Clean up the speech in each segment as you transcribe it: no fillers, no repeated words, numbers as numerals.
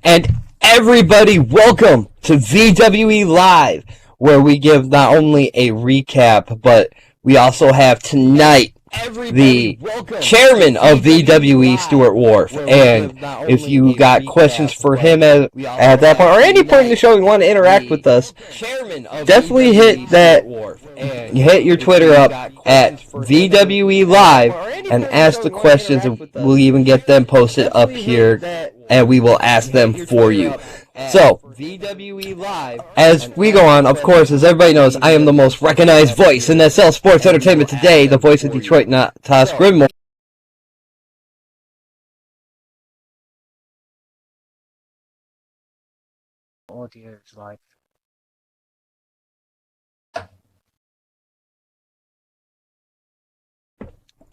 And everybody, welcome to VWE Live, where we give not only a recap, but we also have tonight the chairman of VWE, Stuart Wharf. And if you got questions for him at that point, or any point in the show you want to interact with us, definitely hit your Twitter up at VWE Live and ask the questions, and we'll even get them posted up here, and we will ask them for you. So, as we go on, of course, as everybody knows, I am the most recognized voice in SL Sports Entertainment today, the voice of Detroit, not Toss Grimmore. Audio is live.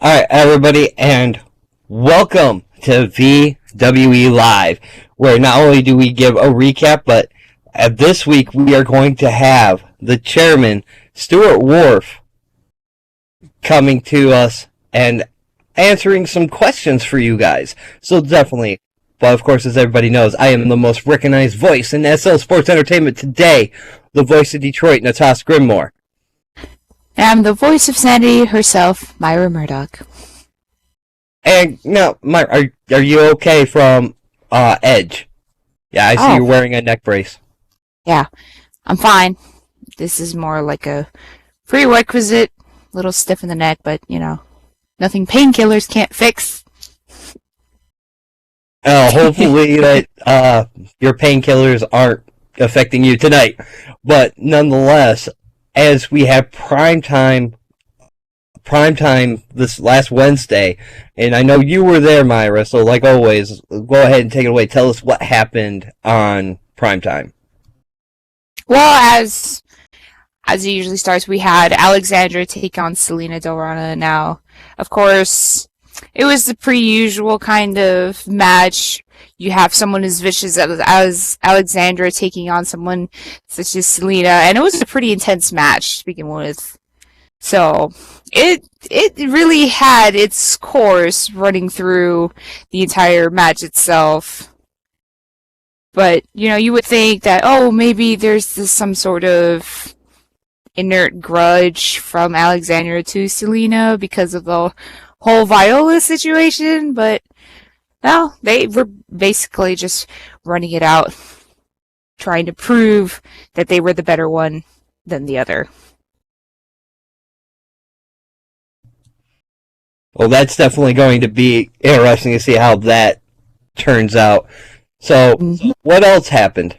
Alright, everybody, and welcome to VWE Live, where not only do we give a recap, but this week we are going to have the chairman, Stuart Wharf, coming to us and answering some questions for you guys. So definitely, but of course, as everybody knows, I am the most recognized voice in SL Sports Entertainment today, the voice of Detroit, Natasha Grimmore. And I'm the voice of Sandy herself, Myra Murdoch. And now, Myra, are you okay from Edge? Yeah, I see you're wearing a neck brace. Yeah, I'm fine. This is more like a prerequisite, little stiff in the neck, but, you know, nothing painkillers can't fix. Hopefully that your painkillers aren't affecting you tonight. But nonetheless, as we have prime time this last Wednesday, and I know you were there, Myra, so like always, go ahead and take it away. Tell us what happened on prime time. Well, as it usually starts, we had Alexandra take on Selena Dorana. Now, of course, it was the pre-usual kind of match. You have someone as vicious as Alexandra taking on someone such as Selena, and it was a pretty intense match to begin with. So, it really had its course running through the entire match itself. But, you know, you would think that, maybe there's some sort of inert grudge from Alexandra to Selena because of the whole Viola situation, but no, they were basically just running it out, trying to prove that they were the better one than the other. Well, that's definitely going to be interesting to see how that turns out. So, what else happened?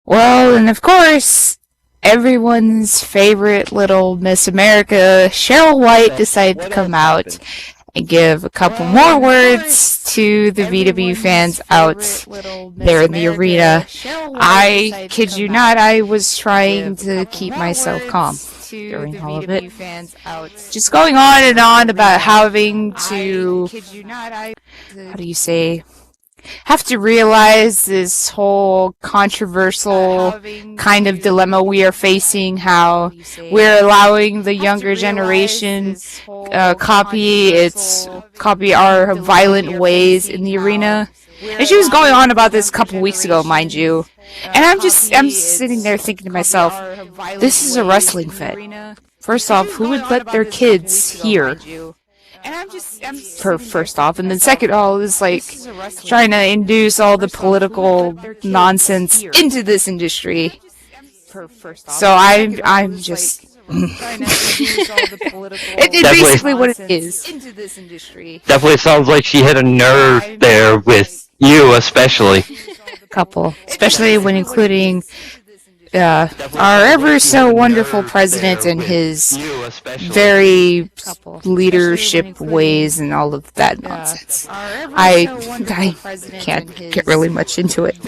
Well, and of course, everyone's favorite little Miss America, Cheryl White, decided to come out and give a couple more words to the VW fans out there in the arena. I kid you not, I was trying to keep myself calm during all of it. Just going on and on about having to, have to realize this whole controversial kind of dilemma we are facing, how we're allowing the younger generation copy our violent ways in the arena. And she was going on about this a couple weeks ago, mind you. And I'm sitting there thinking to myself, this is a wrestling fit. First off, who would let their kids hear? First off, and then second all is like trying to induce all the political nonsense into this industry. So I'm just it's basically what it is. Definitely sounds like she hit a nerve there with you, especially. Couple, especially when including our ever so wonderful president and his very leadership ways and all of that nonsense. I can't get really much into it.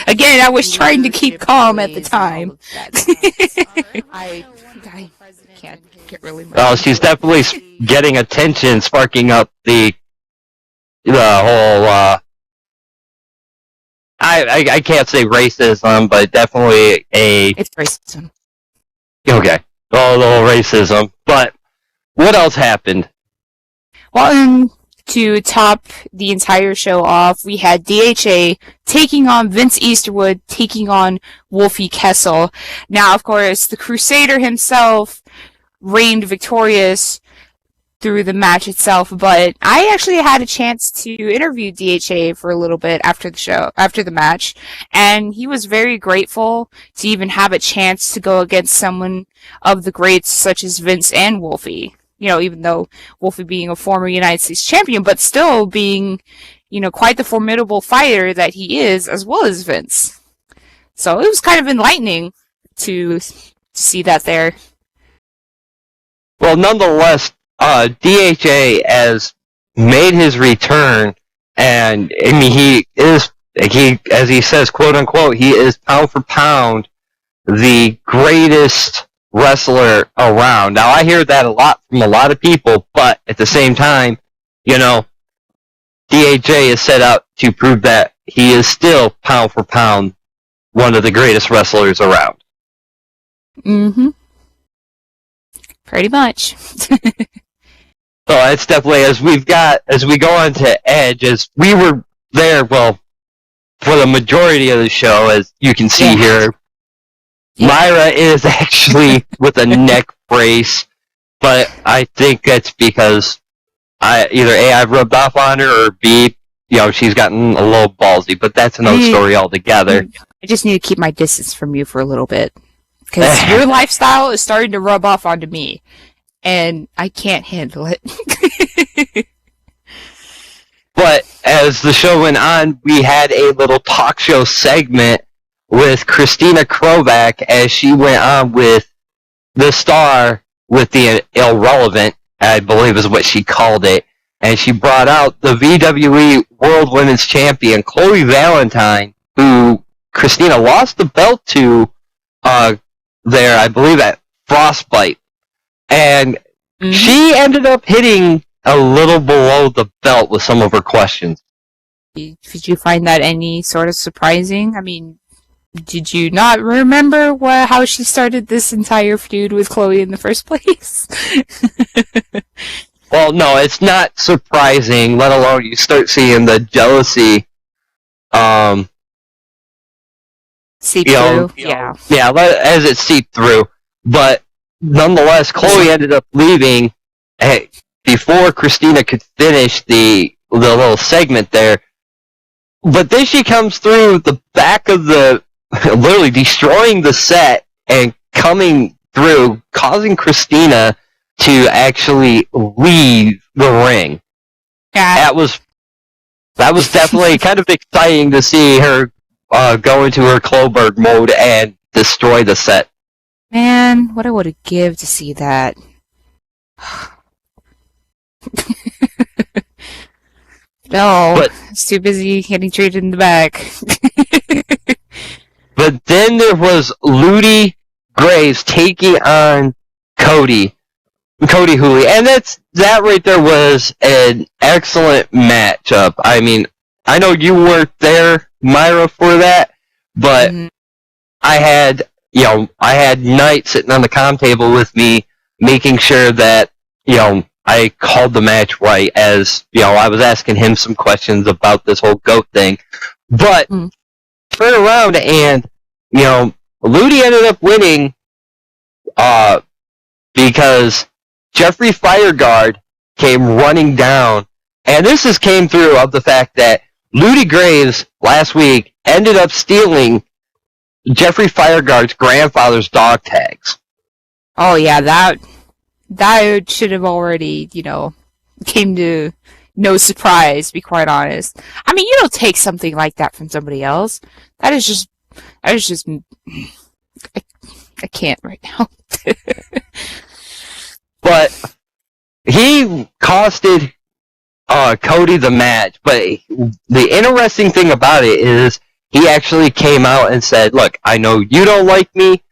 Again, I was trying to keep calm at the time. I can't get really much. Well, she's definitely getting attention, sparking up the whole I can't say racism, but definitely it's racism. Okay. Well, the whole racism. But what else happened? Well, to top the entire show off, we had DHA taking on Vince Easterwood, taking on Wolfie Kessel. Now, of course, the Crusader himself reigned victorious through the match itself, but I actually had a chance to interview DHA for a little bit after the match, and he was very grateful to even have a chance to go against someone of the greats such as Vince and Wolfie. Even though Wolfie being a former United States champion, but still being, quite the formidable fighter that he is, as well as Vince. So it was kind of enlightening to see that there. Well, nonetheless, DHA has made his return, and I mean he as he says, quote unquote, he is pound for pound the greatest wrestler around. Now I hear that a lot from a lot of people, but at the same time, DHA is set out to prove that he is still pound for pound one of the greatest wrestlers around. Mm-hmm. Pretty much. So it's definitely, as we go on to Edge, as we were there, well, for the majority of the show, as you can see here, Myra is actually with a neck brace, but I think that's because either A, I've rubbed off on her, or B, she's gotten a little ballsy, but that's another story altogether. I just need to keep my distance from you for a little bit, because your lifestyle is starting to rub off onto me. And I can't handle it. But as the show went on, we had a little talk show segment with Christina Krovac as she went on with the star with the irrelevant, I believe is what she called it. And she brought out the VWE World Women's Champion, Chloe Valentine, who Christina lost the belt to there, I believe, at Frostbite. And she ended up hitting a little below the belt with some of her questions. Did you find that any sort of surprising? I mean, did you not remember how she started this entire feud with Chloe in the first place? Well, no, it's not surprising, let alone you start seeing the jealousy seep through. Yeah, as it seeped through. But nonetheless, Chloe ended up leaving before Christina could finish the little segment there. But then she comes through the back of literally destroying the set and coming through, causing Christina to actually leave the ring. Yeah. That was definitely kind of exciting to see her go into her Kloberg mode and destroy the set. Man, what I would give to see that. No, but, I was too busy getting treated in the back. But then there was Ludi Graves taking on Cody Hooley, and that right there was an excellent matchup. I mean, I know you weren't there, Myra, for that, but I had Knight sitting on the comm table with me, making sure that, I called the match right, as, I was asking him some questions about this whole GOAT thing. But, turn around and, Ludi ended up winning, because Jeffrey Fireguard came running down, and this came through of the fact that Ludi Graves last week ended up stealing Jeffrey Fireguard's grandfather's dog tags. Oh yeah, that should have already, came to no surprise, to be quite honest. I mean, you don't take something like that from somebody else. That is just I can't right now. But he costed Cody the match. But the interesting thing about it is he actually came out and said, look, I know you don't like me,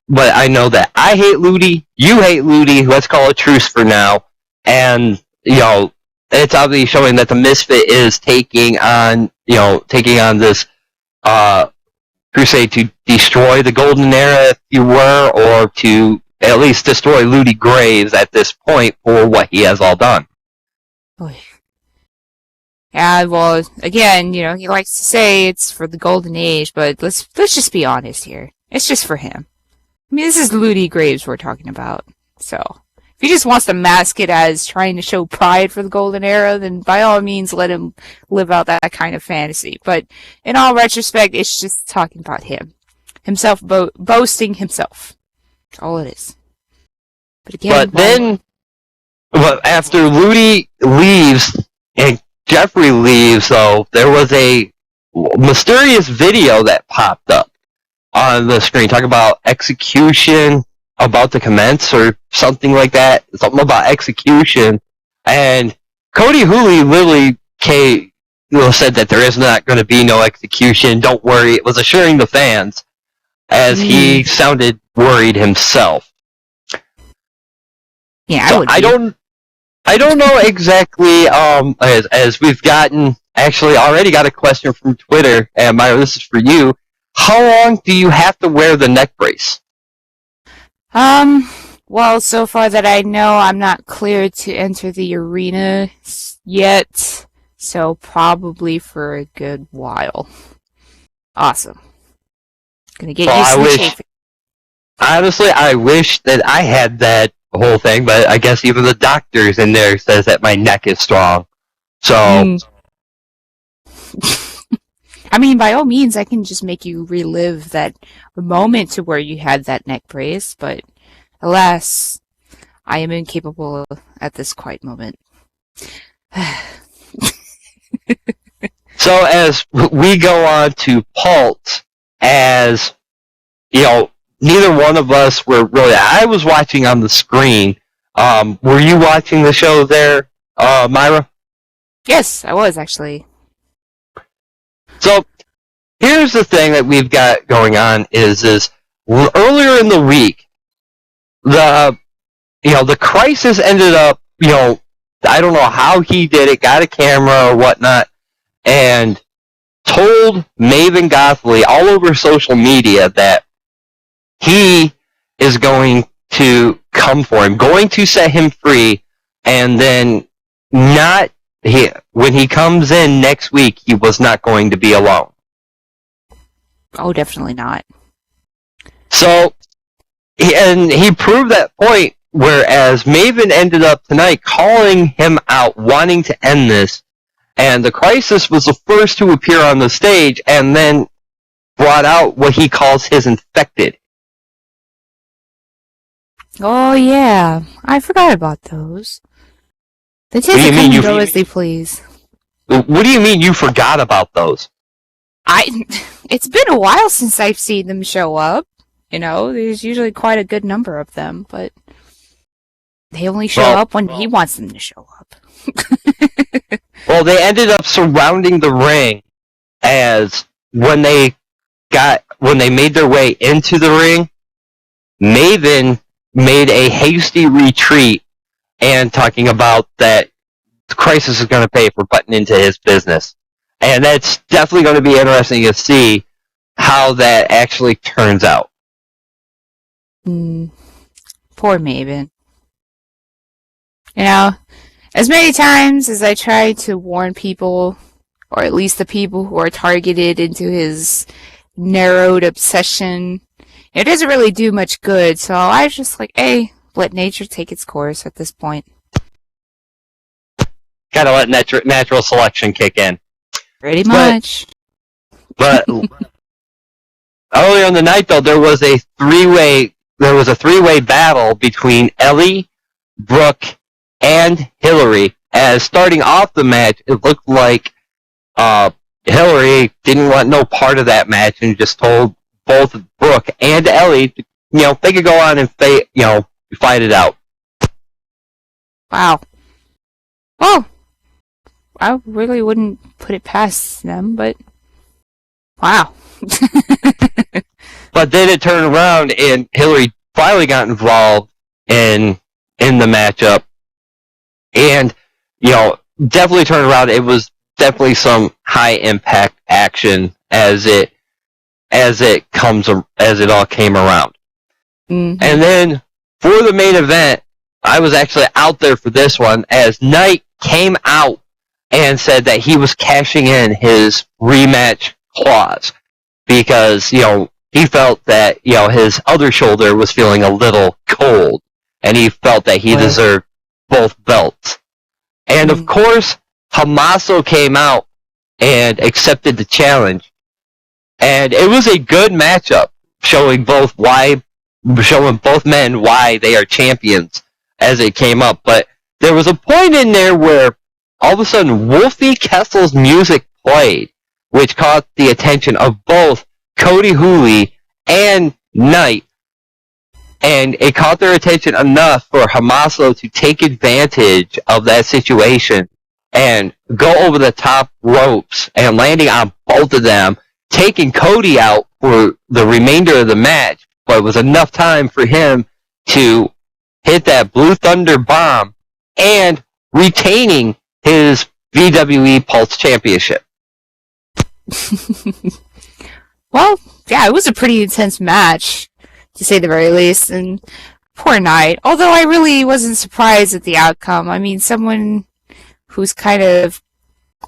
but I know that I hate Ludi, you hate Ludi, let's call a truce for now. And, it's obviously showing that the Misfit is taking on this crusade to destroy the Golden Era, if you were, or to at least destroy Ludi Graves at this point for what he has all done. Boy. Yeah, well, again, he likes to say it's for the golden age, but let's just be honest here. It's just for him. I mean, this is Ludi Graves we're talking about. So, if he just wants to mask it as trying to show pride for the golden era, then by all means let him live out that kind of fantasy. But in all retrospect, it's just talking about him. Himself boasting himself. That's all it is. But again, then, after Ludi leaves and Jeffrey leaves, though, there was a mysterious video that popped up on the screen talking about execution about to commence or something like that. Something about execution. And Cody Hooley literally said that there is not going to be no execution. Don't worry. It was assuring the fans as he sounded worried himself. Yeah, so I don't know exactly, as we've already got a question from Twitter, and Myra, this is for you. How long do you have to wear the neck brace? Well, so far that I know, I'm not cleared to enter the arena yet, so probably for a good while. Awesome. Gonna get used to the chafing. Honestly, I wish that I had that whole thing, but I guess even the doctors in there says that my neck is strong. So... I mean, by all means, I can just make you relive that moment to where you had that neck brace, but alas, I am incapable at this quiet moment. So as we go on to Pult, as, neither one of us were really... I was watching on the screen. Were you watching the show there, Myra? Yes, I was, actually. So, here's the thing that we've got going on is earlier in the week, the Crisis ended up, I don't know how he did it, got a camera or whatnot, and told Maven Gothley all over social media that he is going to come for him, going to set him free, and then when he comes in next week, he was not going to be alone. Oh, definitely not. So, he proved that point, whereas Maven ended up tonight calling him out, wanting to end this, and the Crisis was the first to appear on the stage, and then brought out what he calls his infected. Oh, yeah. I forgot about those. They just come and go as they please. What do you mean you forgot about those? It's been a while since I've seen them show up. There's usually quite a good number of them, but they only show up when he wants them to show up. Well, they ended up surrounding the ring as when they made their way into the ring, Maven made a hasty retreat and talking about that the Crisis is going to pay for butting into his business. And that's definitely going to be interesting to see how that actually turns out. Poor Maven. As many times as I try to warn people, or at least the people who are targeted into his narrowed obsession, it doesn't really do much good, so I was just like, hey, let nature take its course at this point. Gotta let natural selection kick in. Pretty much. But earlier in the night, though, there was a three-way battle between Ellie, Brooke, and Hillary. As starting off the match, it looked like Hillary didn't want no part of that match and just told both Brooke and Ellie, they could go on and fight it out. Wow. Well, I really wouldn't put it past them, but wow. But then it turned around and Hillary finally got involved in the matchup, and definitely turned around. It was definitely some high impact action as it all came around. Mm-hmm. And then for the main event, I was actually out there for this one as Knight came out and said that he was cashing in his rematch clause because, he felt that, his other shoulder was feeling a little cold, and he felt that he deserved both belts. And of course, Tommaso came out and accepted the challenge. And it was a good matchup, showing both men why they are champions as it came up. But there was a point in there where all of a sudden Wolfie Kessel's music played, which caught the attention of both Cody Hooley and Knight. And it caught their attention enough for Tommaso to take advantage of that situation and go over the top ropes and landing on both of them, taking Cody out for the remainder of the match, but it was enough time for him to hit that Blue Thunder bomb and retaining his VWE Pulse Championship. Well, yeah, it was a pretty intense match, to say the very least, and poor Knight. Although I really wasn't surprised at the outcome. I mean, someone who's kind of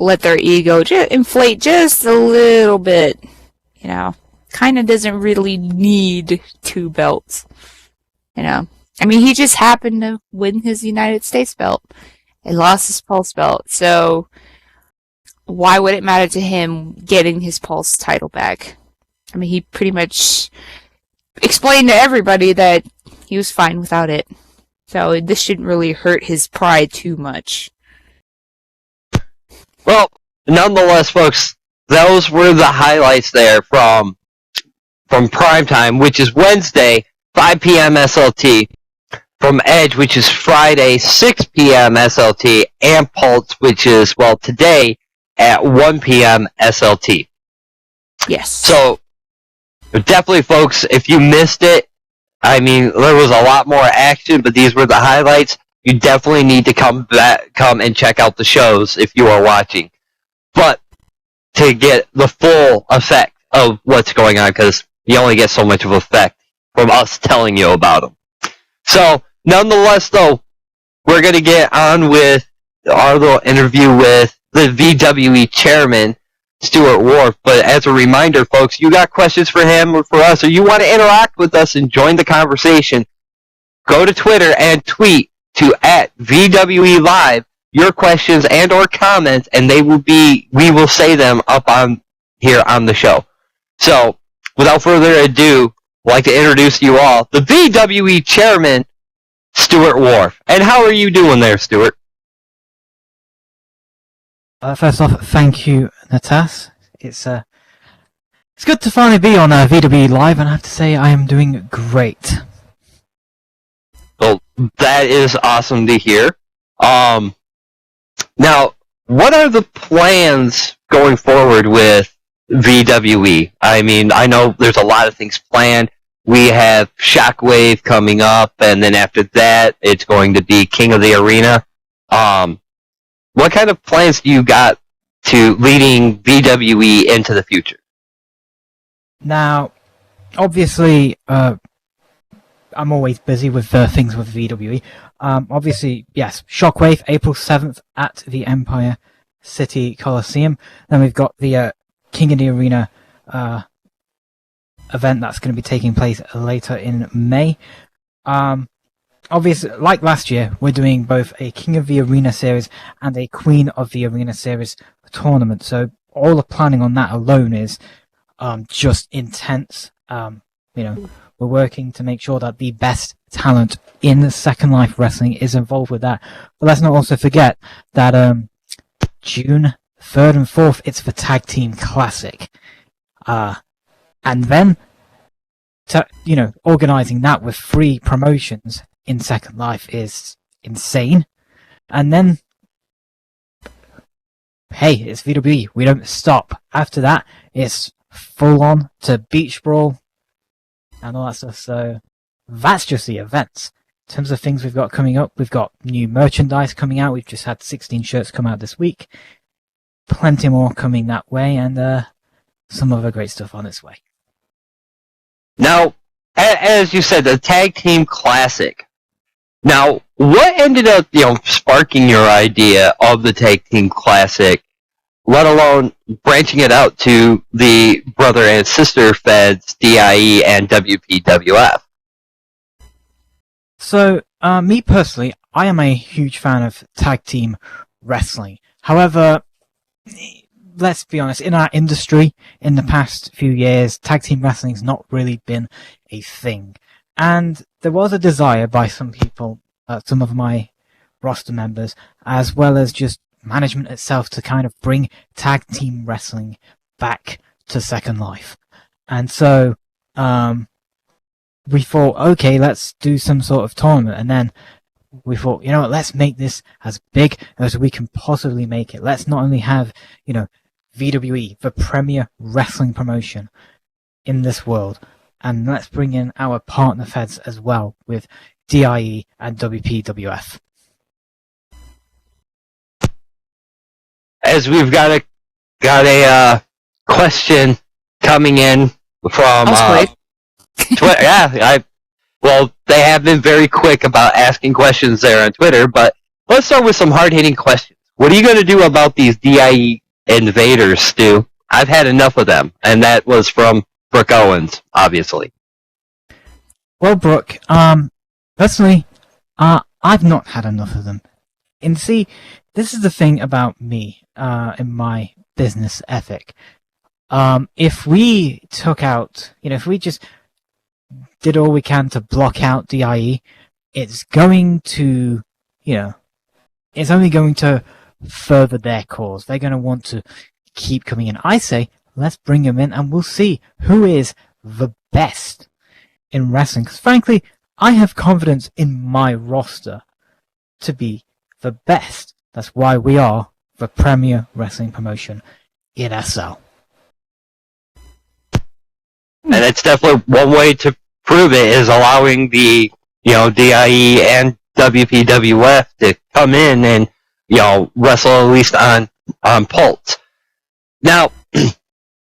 let their ego inflate just a little bit, kind of doesn't really need 2 belts, I mean, he just happened to win his United States belt and lost his Pulse belt, so why would it matter to him getting his Pulse title back? I mean, he pretty much explained to everybody that he was fine without it, so this shouldn't really hurt his pride too much. Well, nonetheless, folks, those were the highlights there from Primetime, which is Wednesday, 5 p.m. SLT, from Edge, which is Friday, 6 p.m. SLT, and Pulse, which is, today at 1 p.m. SLT. Yes. So, definitely, folks, if you missed it, I mean, there was a lot more action, but these were the highlights. You definitely need to come and check out the shows if you are watching. But to get the full effect of what's going on, because you only get so much of effect from us telling you about them. So, nonetheless, though, we're going to get on with our little interview with the VWE chairman, Stuart Wharf. But as a reminder, folks, you got questions for him or for us, or you want to interact with us and join the conversation, go to Twitter and tweet to @VWE Live your questions and or comments, and we will say them up on here on the show. So, without further ado, I'd like to introduce you all the VWE chairman, Stuart Wharf. And how are you doing there, Stuart? First off, thank you, Natas. It's good to finally be on VWE Live, and I have to say I am doing great. Well, that is awesome to hear. Now, what are the plans going forward with VWE? I mean, I know there's a lot of things planned. We have Shockwave coming up, and then after that, it's going to be King of the Arena. What kind of plans do you got to leading VWE into the future? Now, obviously, I'm always busy with things with VWE. Obviously, yes, Shockwave, April 7th at the Empire City Coliseum. Then we've got the King of the Arena event that's going to be taking place later in May. Obviously, like last year, we're doing both a King of the Arena series and a Queen of the Arena series tournament. So all the planning on that alone is just intense. We're working to make sure that the best talent in Second Life Wrestling is involved with that. But let's not also forget that June 3rd and 4th, it's the Tag Team Classic. And then, organizing that with 3 promotions in Second Life is insane. And then, hey, it's VWE. We don't stop. After that, it's full on to Beach Brawl and all that stuff. So that's just the events. In terms of things we've got coming up, we've got new merchandise coming out. We've just had 16 shirts come out this week. Plenty more coming that way, and some other great stuff on its way. Now, as you said, the Tag Team Classic. Now, what ended up, sparking your idea of the Tag Team Classic, let alone branching it out to the brother and sister feds, DIE and WPWF? So, me personally, I am a huge fan of tag team wrestling. However, let's be honest, in our industry, in the past few years, tag team wrestling's not really been a thing. And there was a desire by some people, some of my roster members, as well as just management itself, to kind of bring tag team wrestling back to Second Life. And so, we thought, okay, let's do some sort of tournament. And then we thought, you know what, let's make this as big as we can possibly make it. Let's not only have, VWE, the premier wrestling promotion in this world, and let's bring in our partner feds as well with DIE and WPWF. As we've got a question coming in from Twitter. Yeah, they have been very quick about asking questions there on Twitter, but let's start with some hard-hitting questions. What are you going to do about these DIE invaders, Stu? I've had enough of them, and that was from Brooke Owens, obviously. Well, Brooke, personally, I've not had enough of them. And see, this is the thing about me, in my business ethic. If we took out, if we just did all we can to block out DIE, it's going to, it's only going to further their cause. They're going to want to keep coming in. I say, let's bring them in and we'll see who is the best in wrestling. Because frankly, I have confidence in my roster to be the best. That's why we are the premier wrestling promotion in SL. And it's definitely one way to prove it is allowing the, DIE and WPWF to come in and, wrestle at least on Pulse. Now,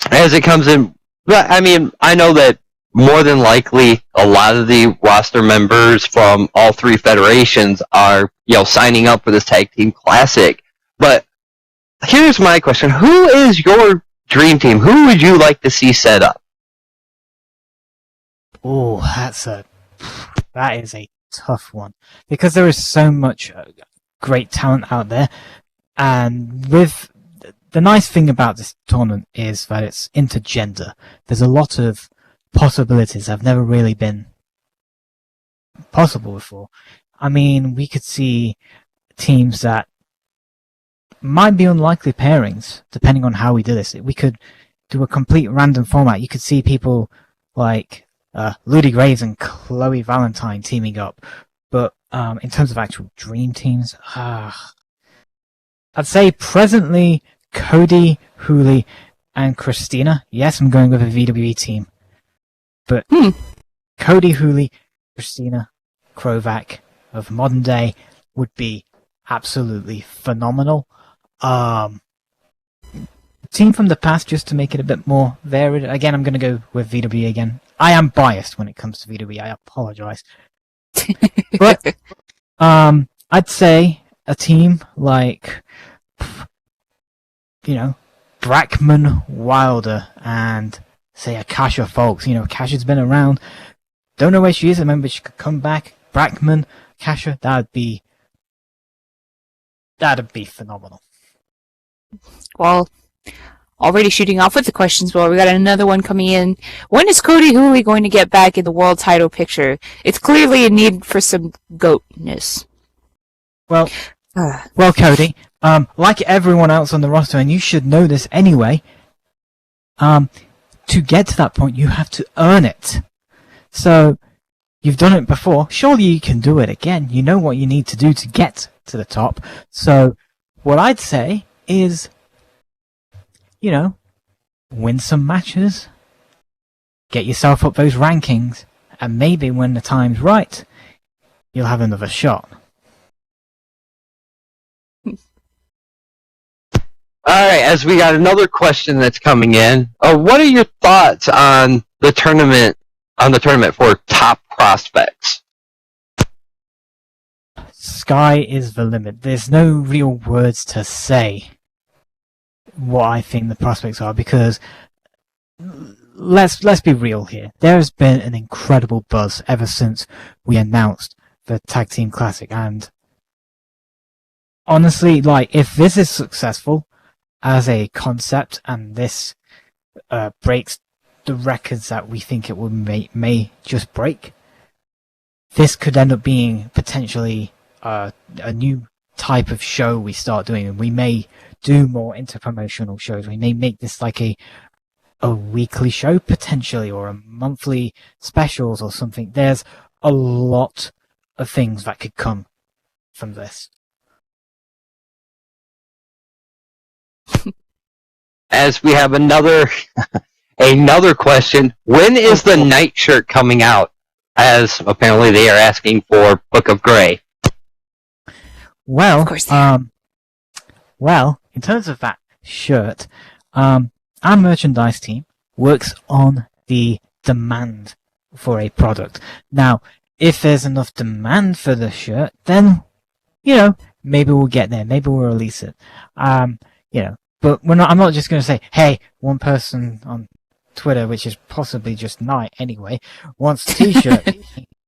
as it comes in, I know that more than likely a lot of the roster members from all three federations are, signing up for this Tag Team Classic. But here's my question. Who is your dream team? Who would you like to see set up? Oh, that is a tough one, because there is so much great talent out there, and with the nice thing about this tournament is that it's intergender. There's a lot of possibilities that have never really been possible before. We could see teams that might be unlikely pairings, depending on how we do this. We could do a complete random format. You could see people like Ludi Graves and Chloe Valentine teaming up. But in terms of actual dream teams, I'd say presently Cody, Hooley, and Christina. Yes, I'm going with a VWE team. But Cody, Hooley, Christina, Krovac of modern day would be absolutely phenomenal. Team from the past, just to make it a bit more varied. Again, I'm going to go with VWE again. I am biased when it comes to VWE. I apologize. But I'd say a team like, Brackman, Wilder, and say Akasha Folks. Akasha's been around. Don't know where she is. I remember she could come back. Brackman, Akasha, that'd be phenomenal. Well, already shooting off with the questions, well, we got another one coming in. When is Cody Hooley going to get back in the world title picture? It's clearly a need for some goatness. Well, Cody, like everyone else on the roster, and you should know this anyway, to get to that point, you have to earn it. So, you've done it before, surely you can do it again. You know what you need to do to get to the top. So, what I'd say is, win some matches, get yourself up those rankings, and maybe when the time's right, you'll have another shot. Alright, as we got another question that's coming in, what are your thoughts on the tournament for top prospects? sky is the limit. There's no real words to say what I think the prospects are, because let's be real here. There has been an incredible buzz ever since we announced the Tag Team Classic, and honestly, like, if this is successful as a concept and this breaks the records that we think it will may just break, this could end up being potentially a new type of show we start doing, and we may do more interpromotional shows. We may make this like a weekly show potentially, or a monthly specials or something. There's a lot of things that could come from this. As we have another question, when is the nightshirt coming out? As apparently they are asking for Book of Grey. Well, Of course. well, in terms of that shirt, our merchandise team works on the demand for a product. Now, if there's enough demand for the shirt, then, maybe we'll get there. Maybe we'll release it. But I'm not just going to say, hey, one person on Twitter, which is possibly just Knight anyway, wants a t-shirt.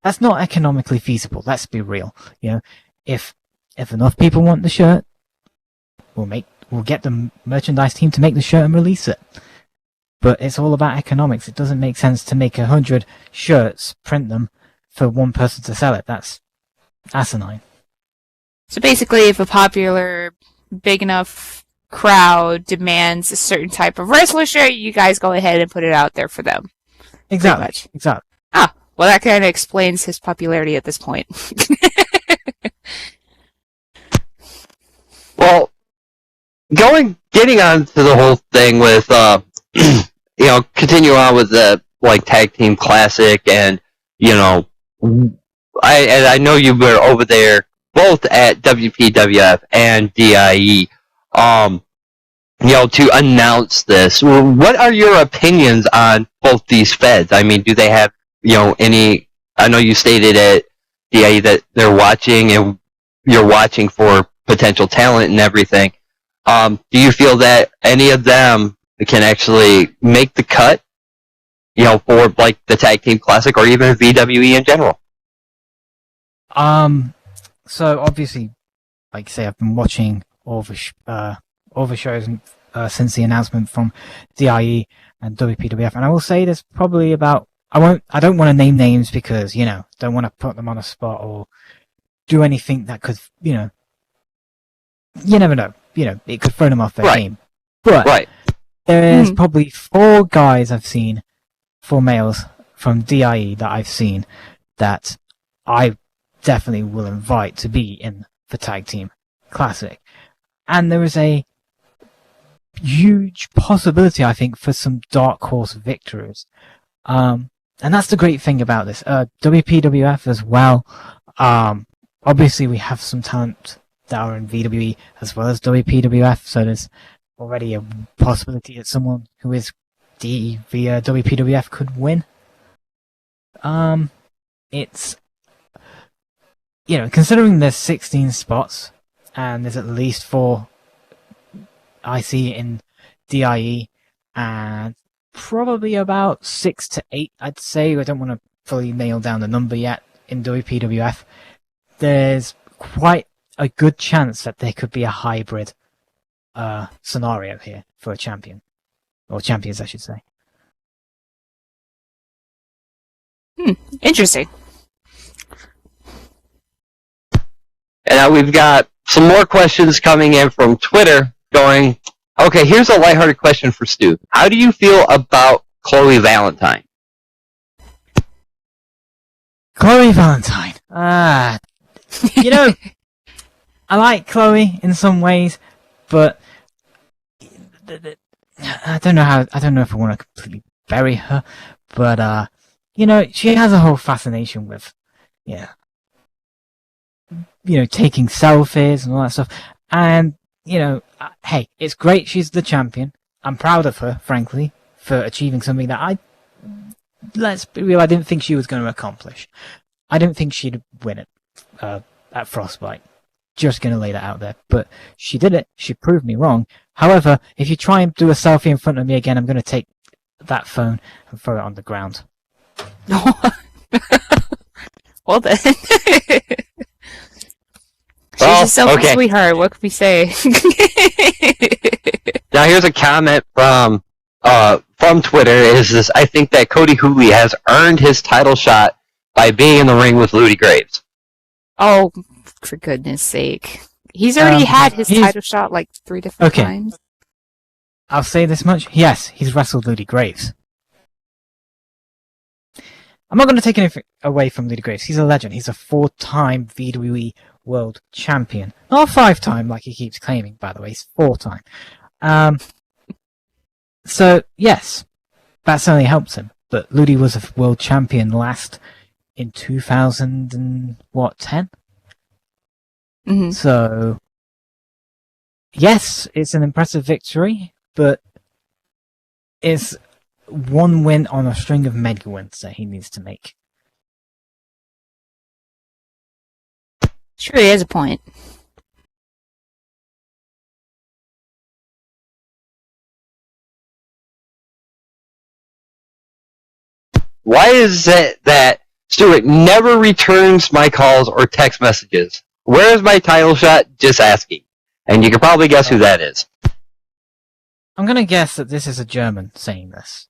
That's not economically feasible. Let's be real. If enough people want the shirt, we'll get the merchandise team to make the shirt and release it. But it's all about economics. It doesn't make sense to make 100 shirts, print them for one person to sell it. That's asinine. So basically, if a popular, big enough crowd demands a certain type of wrestler shirt, you guys go ahead and put it out there for them. Exactly. Ah, well, that kind of explains his popularity at this point. Well, getting on to the whole thing with, continue on with the Tag Team Classic, and I know you were over there both at WPWF and DIE, to announce this. What are your opinions on both these feds? I mean, do they have any? I know you stated at DIE that they're watching, and you're watching for potential talent and everything. Do you feel that any of them can actually make the cut, for the Tag Team Classic or even VWE in general? So obviously, like I say, I've been watching all the shows since the announcement from DIE and WPWF, and I will say there's probably about, I don't want to name names because, don't want to put them on a spot or do anything that could, you never know. It could throw them off their game. But there's probably 4 guys I've seen, 4 males from DIE that I've seen that I definitely will invite to be in the Tag Team Classic. And there is a huge possibility, I think, for some dark horse victories. And that's the great thing about this. WPWF as well. Obviously, we have some talent that are in VWE as well as WPWF, so there's already a possibility that someone who is DE via WPWF could win. It's, considering there's 16 spots and there's at least 4 I see in DIE and probably about 6 to 8, I'd say. I don't want to fully nail down the number yet in WPWF. There's quite a good chance that there could be a hybrid scenario here for a champion. Or champions, I should say. Interesting. And now we've got some more questions coming in from Twitter going, okay, here's a lighthearted question for Stu. How do you feel about Chloe Valentine? Chloe Valentine. I like Chloe in some ways, but I don't know if I want to completely bury her, but she has a whole fascination with taking selfies and all that stuff. And hey, it's great she's the champion. I'm proud of her, frankly, for achieving something that let's be real, I didn't think she was going to accomplish. I didn't think she'd win it at Frostbite. Just gonna lay that out there. But she did it. She proved me wrong. However, if you try and do a selfie in front of me again, I'm gonna take that phone and throw it on the ground. Well then. She's Well, a selfish okay. sweetheart. What could we say? Now here's a comment from Twitter. Is this? I think that Cody Hooley has earned his title shot by being in the ring with Ludi Graves. Oh, for goodness sake. He's already had his title shot like 3 different times. I'll say this much. Yes, he's wrestled Ludi Graves. I'm not going to take anything away from Ludi Graves. He's a legend. He's a 4-time VWE World Champion. Not a 5-time like he keeps claiming, by the way. He's 4-time. So, yes, that certainly helps him. But Ludi was a world champion last in 2010? Mm-hmm. So, yes, it's an impressive victory, but it's one win on a string of many wins that he needs to make. Sure, he has a point. Why is it that Stuart never returns my calls or text messages? Where is my title shot? Just asking. And you can probably guess who that is. I'm going to guess that this is a German saying this.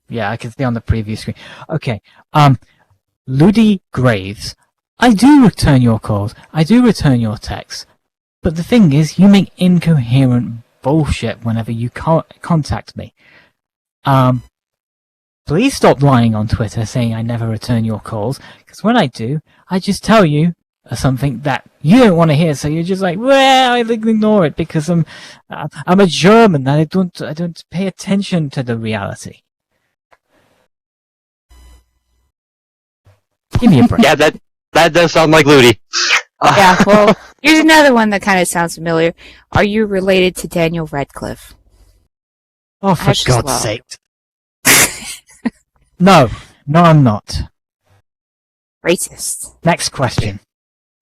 Yeah, I can see on the preview screen. Okay, Ludi Graves, I do return your calls, I do return your texts, but the thing is, you make incoherent bullshit whenever you contact me. Please stop lying on Twitter saying I never return your calls, because when I do, I just tell you something that you don't want to hear, so you're just like, well, I ignore it because I'm a German and I don't pay attention to the reality. Give me a break. Yeah, that does sound like Ludi. Yeah, well, here's another one that kind of sounds familiar. Are you related to Daniel Radcliffe? Oh, for Ash as God's well. sake. No, I'm not. Racist. Next question.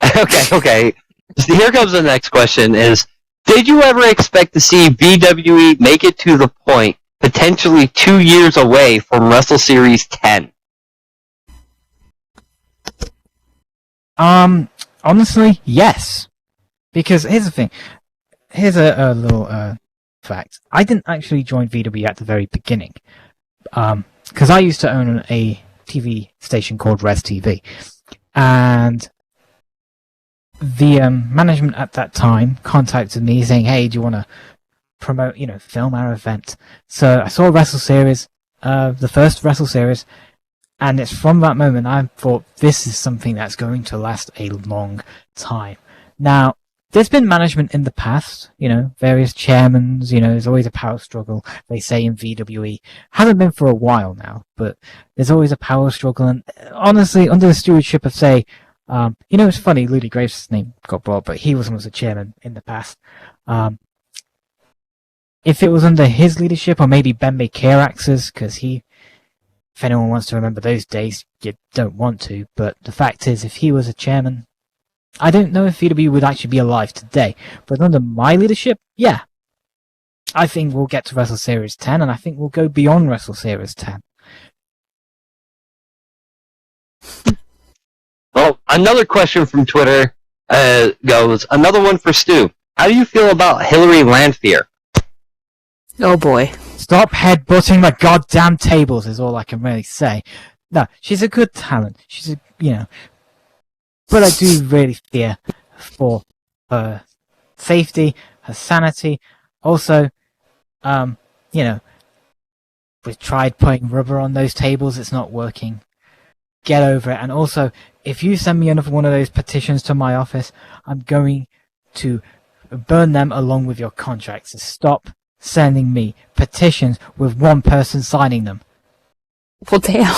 Okay. So here comes the next question is, did you ever expect to see VWE make it to the point, potentially 2 years away from Wrestle Series 10? Honestly, yes. Because here's the thing. Here's a little fact. I didn't actually join VW at the very beginning. Because I used to own a TV station called Res TV. And the management at that time contacted me saying, hey, do you want to promote, film our event? So I saw Wrestle Series, the first Wrestle Series, and it's from that moment I thought this is something that's going to last a long time. Now, there's been management in the past, various chairmans, there's always a power struggle, they say in VWE. Hasn't been for a while now, but there's always a power struggle, and honestly, under the stewardship of, say, it's funny, Ludi Graves' name got brought up, but he was a chairman in the past. If it was under his leadership, or maybe Ben Karax's, because if anyone wants to remember those days, you don't want to, but the fact is, if he was a chairman, I don't know if VW would actually be alive today, but under my leadership, yeah. I think we'll get to Wrestle Series 10, and I think we'll go beyond Wrestle Series 10. Well, another question from Twitter goes, another one for Stu. How do you feel about Hillary Landfear? Oh boy. Stop headbutting the goddamn tables is all I can really say. No, she's a good talent. She's but I do really fear for her safety, her sanity. Also, we've tried putting rubber on those tables. It's not working. Get over it. And also, if you send me another one of those petitions to my office, I'm going to burn them along with your contracts. So stop sending me petitions with one person signing them. Well, damn.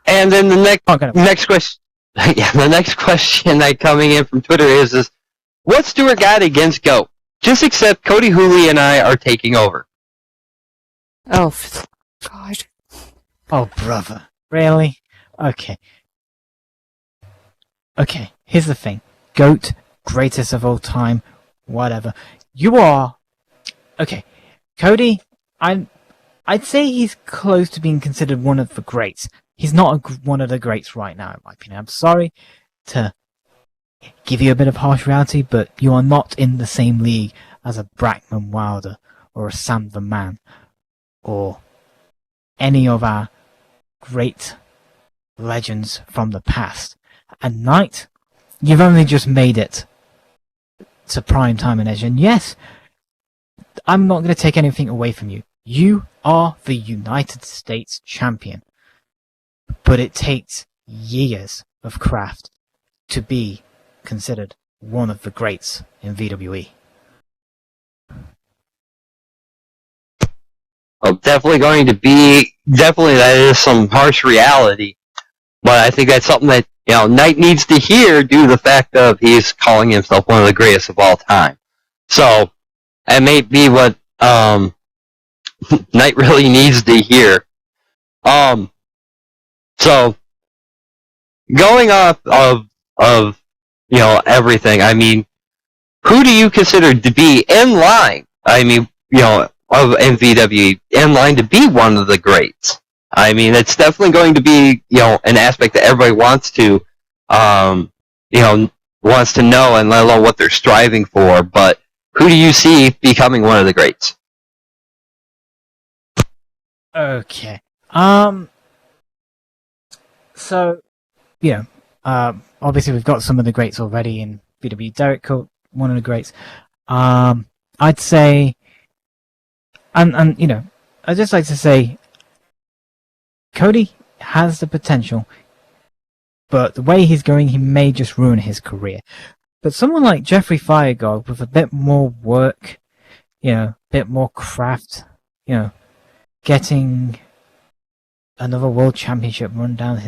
And then the next question, the next question that coming in from Twitter is what's Stuart got against GOAT? Just accept Cody Hooley and I are taking over. Oh, God. Oh, brother. Really? Okay. Okay, here's the thing. GOAT, greatest of all time, whatever. You are... Okay, Cody, I'd say he's close to being considered one of the greats. He's not one of the greats right now, in my opinion. I'm sorry to give you a bit of harsh reality, but you are not in the same league as a Brackman Wilder or a Sam the Man or any of our great legends from the past. And Knight, you've only just made it to prime time and edge. And yes, I'm not going to take anything away from you. You are the United States champion. But it takes years of craft to be considered one of the greats in VWE. Well, definitely that is some harsh reality. But I think that's something that, Knight needs to hear due to the fact of he's calling himself one of the greatest of all time. So, that may be what, Knight really needs to hear. So, going off of, everything, I mean, who do you consider to be in line? I mean, of VWE, in line to be one of the greats. I mean, it's definitely going to be, an aspect that everybody wants to know and let alone what they're striving for, but who do you see becoming one of the greats? Okay. So, obviously we've got some of the greats already in VW. Derek Cook, one of the greats. I'd say, and I'd just like to say, Cody has the potential, but the way he's going, he may just ruin his career. But someone like Jeffrey Firegod, with a bit more work, a bit more craft, getting another world championship run down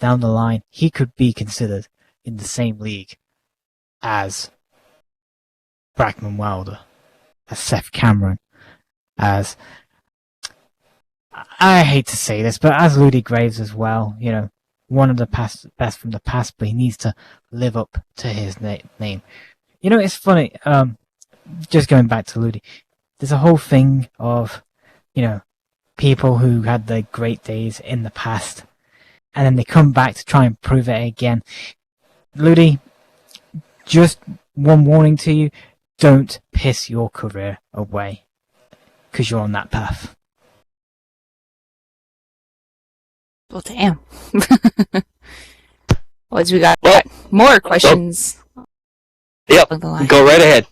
the line, he could be considered in the same league as Brackman Wilder, as Seth Cameron, as, I hate to say this, but as Ludi Graves as well, one of the best from the past, but he needs to live up to his name. It's funny, just going back to Ludi, there's a whole thing of, people who had their great days in the past, and then they come back to try and prove it again. Ludi, just one warning to you, don't piss your career away, because you're on that path. Well, damn. We got more questions. Yep, go right ahead.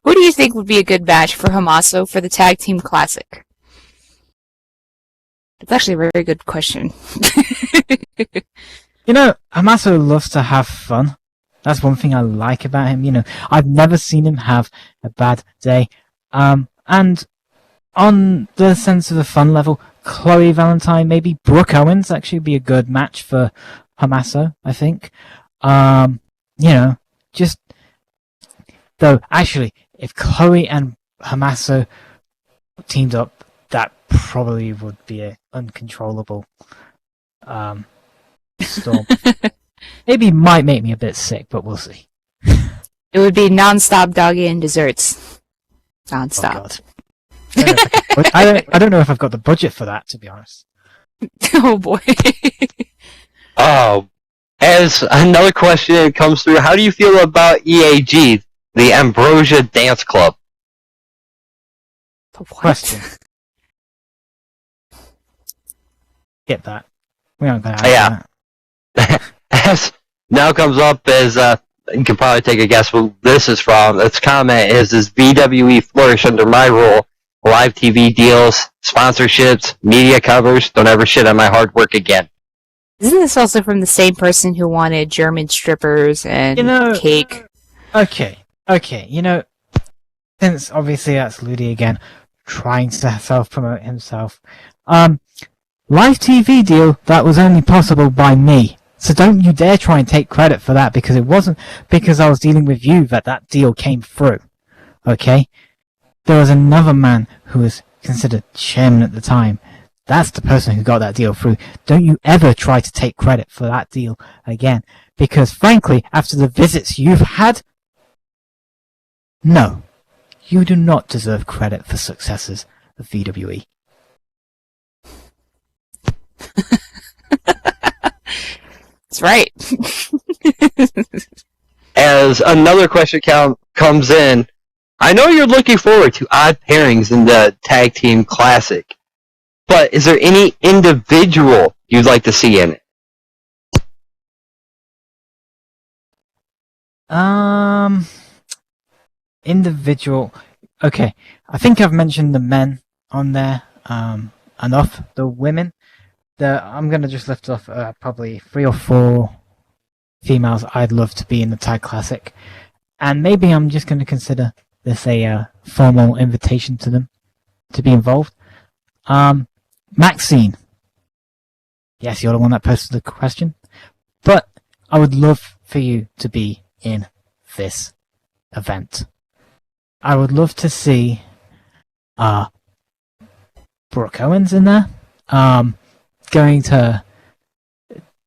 Who do you think would be a good match for Hamaso for the Tag Team Classic? It's actually a very good question. Hamaso loves to have fun. That's one thing I like about him. I've never seen him have a bad day. And on the sense of the fun level, Chloe Valentine, maybe Brooke Owens actually be a good match for Hamaso, I think. Just though, actually, if Chloe and Hamaso teamed up, that probably would be an uncontrollable storm. Maybe might make me a bit sick, but we'll see. It would be non-stop doggy and desserts. Non-stop. Oh, I don't know if I've got the budget for that, to be honest. Oh boy. Oh, as another question comes through, how do you feel about EAG, the Ambrosia Dance Club? What? Question. Get that. We aren't going to answer that. As now comes up as you can probably take a guess where this is from. Its comment is VWE flourish under my rule? Live TV deals, sponsorships, media covers. Don't ever shit on my hard work again. Isn't this also from the same person who wanted German strippers and cake? Okay. Since obviously that's Ludi again, trying to self-promote himself. Live TV deal that was only possible by me. So don't you dare try and take credit for that, because it wasn't because I was dealing with you that deal came through. Okay? There was another man who was considered chairman at the time That's the person who got that deal through. Don't you ever try to take credit for that deal again. Because frankly, after the visits you've had, no, you do not deserve credit for successes of VWE. That's right. As another question comes in, I know you're looking forward to odd pairings in the Tag Team Classic, but is there any individual you'd like to see in it? Individual. Okay, I think I've mentioned the men on there enough. The women, I'm gonna just lift off probably 3 or 4 females I'd love to be in the Tag Classic, and maybe I'm just gonna consider this a formal invitation to them to be involved. Maxine. Yes, you're the one that posted the question, but I would love for you to be in this event. I would love to see Brooke Owens in there. Going to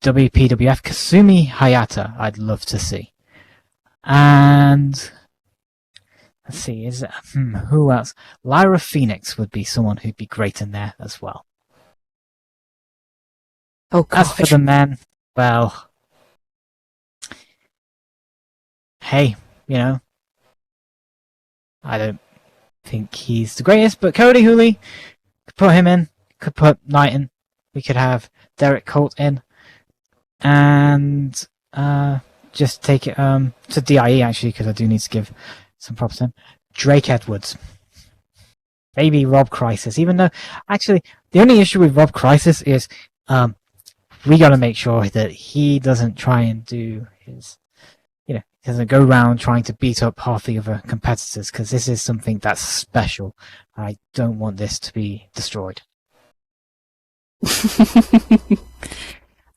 WPWF, Kasumi Hayata, I'd love to see. And let's see, who else? Lyra Phoenix would be someone who'd be great in there as well. Oh, gosh. As for the men, well, hey, you know, I don't think he's the greatest, but Cody Hooley, could put him in, could put Knight in, we could have Derek Colt in, and just take it to DIE actually, because I do need to give some props to him. Drake Edwards. Maybe Rob Crisis, even though, actually, the only issue with Rob Crisis is we got to make sure that he doesn't try and do his, doesn't go around trying to beat up half the other competitors, because this is something that's special. I don't want this to be destroyed.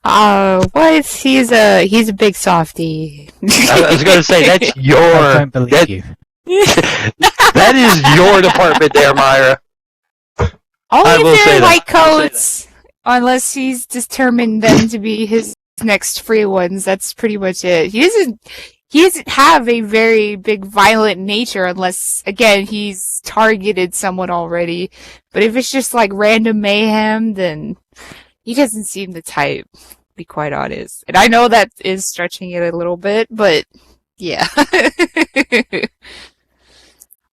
What? He's a big softie. I was going to say, that's your... I don't believe you. That is your department there, Myra. Only if they're white coats, unless he's determined them to be his next free ones. That's pretty much it. He doesn't have a very big violent nature unless, again, he's targeted someone already. But if it's just like random mayhem, then he doesn't seem the type, to be quite honest. And I know that is stretching it a little bit, but yeah.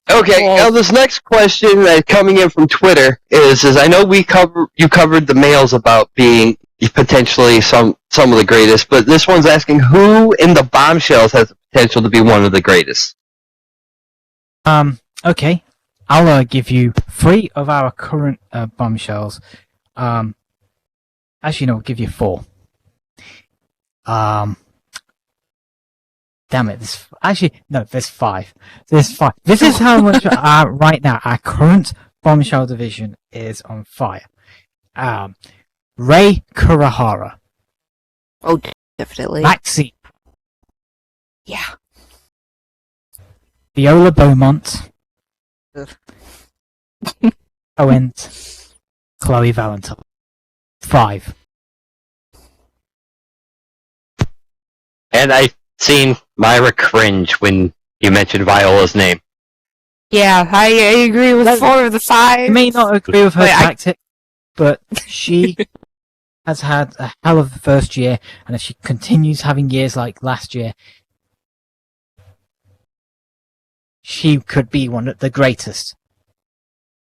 Okay, now this next question coming in from Twitter is I know you covered the males about being potentially some of the greatest, but this one's asking who in the Bombshells has the potential to be one of the greatest. Okay, I'll give you 3 of our current Bombshells. Actually, no, I'll give you 4. Damn it! There's 5. There's 5. This is how much right now our current Bombshell division is on fire. Ray Kurahara. Oh, definitely. Maxine. Yeah. Viola Beaumont. Owens. Chloe Valentine. 5. And I've seen Myra cringe when you mentioned Viola's name. Yeah, I agree with 4 of the 5. I may not agree with her tactic, but she has had a hell of a first year, and if she continues having years like last year, she could be one of the greatest.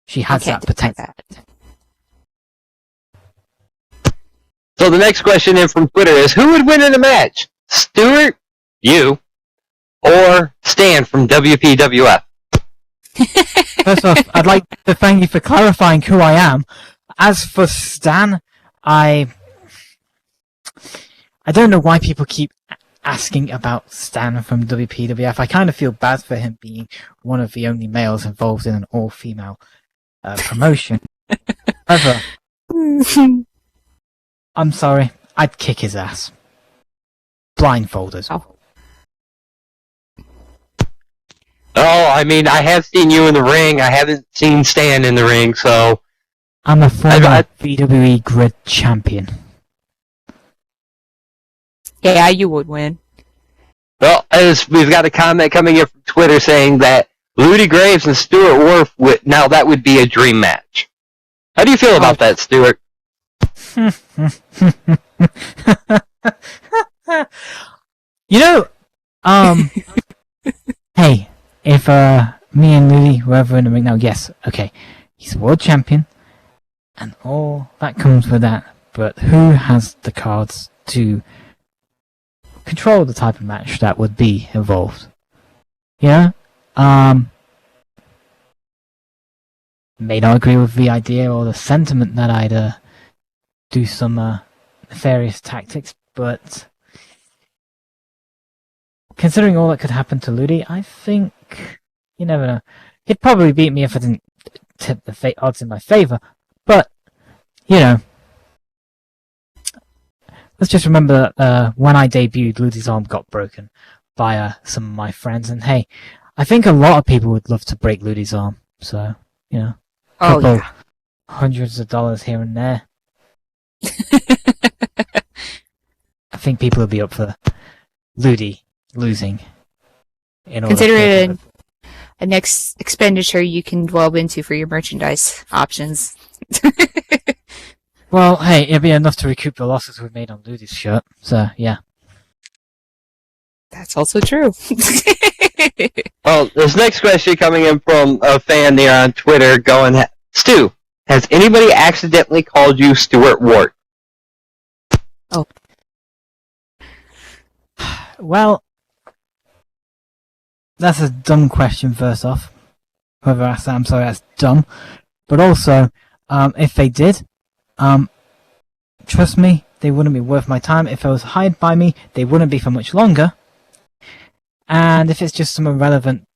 She has that potential. So the next question in from Twitter is, who would win in a match? Stuart, you, or Stan from WPWF? First off, I'd like to thank you for clarifying who I am. As for Stan, I don't know why people keep asking about Stan from WPWF. I kind of feel bad for him being one of the only males involved in an all-female promotion. However, I'm sorry, I'd kick his ass. Blindfolded. Oh, I mean, I have seen you in the ring. I haven't seen Stan in the ring, so I'm a former VWE Grid champion. Yeah, you would win. Well, as we've got a comment coming in from Twitter saying that Ludi Graves and Stuart Worf now that would be a dream match. How do you feel about that, Stuart? You know, hey, if me and Ludi were ever in the ring now, yes, okay, he's a world champion, and all that comes with that. But who has the cards to control the type of match that would be involved? Yeah, may not agree with the idea or the sentiment that I'd do some nefarious tactics, but considering all that could happen to Ludi, I think you never know. He'd probably beat me if I didn't tip the odds in my favor, but you know, let's just remember that when I debuted, Ludi's arm got broken by some of my friends, and hey, I think a lot of people would love to break Ludi's arm, so you know. Oh, yeah. Hundreds of dollars here and there. I think people will be up for Ludi losing. Consider it a next expenditure you can delve into for your merchandise options. Well, hey, it'll be enough to recoup the losses we've made on Ludi's shirt, so yeah. That's also true. Well, this next question coming in from a fan there on Twitter going, Stu, has anybody accidentally called you Stuart Wart? Oh. Well, that's a dumb question, first off. Whoever asked that, I'm sorry, that's dumb. But also, if they did, trust me, they wouldn't be worth my time. If it was hired by me, they wouldn't be for much longer. And if it's just some irrelevant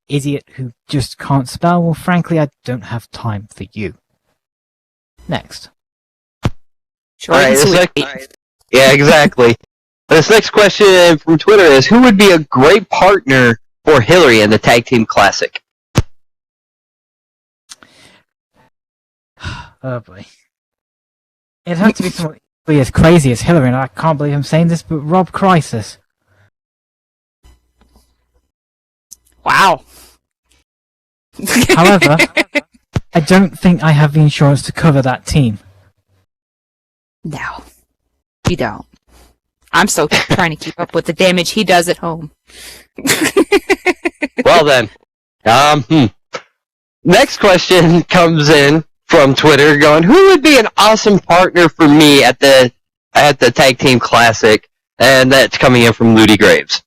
idiot who just can't spell, well, frankly, I don't have time for you. Next. Sure. Yeah, exactly. This next question from Twitter is, who would be a great partner for Hillary in the Tag Team Classic? Oh boy. It'd have to be someone equally as crazy as Hillary, and I can't believe I'm saying this, but Rob Crisis. Wow. However, I don't think I have the insurance to cover that team. No, you don't. I'm still trying to keep up with the damage he does at home. Well then, next question comes in from Twitter going, who would be an awesome partner for me at the Tag Team Classic? And that's coming in from Ludi Graves.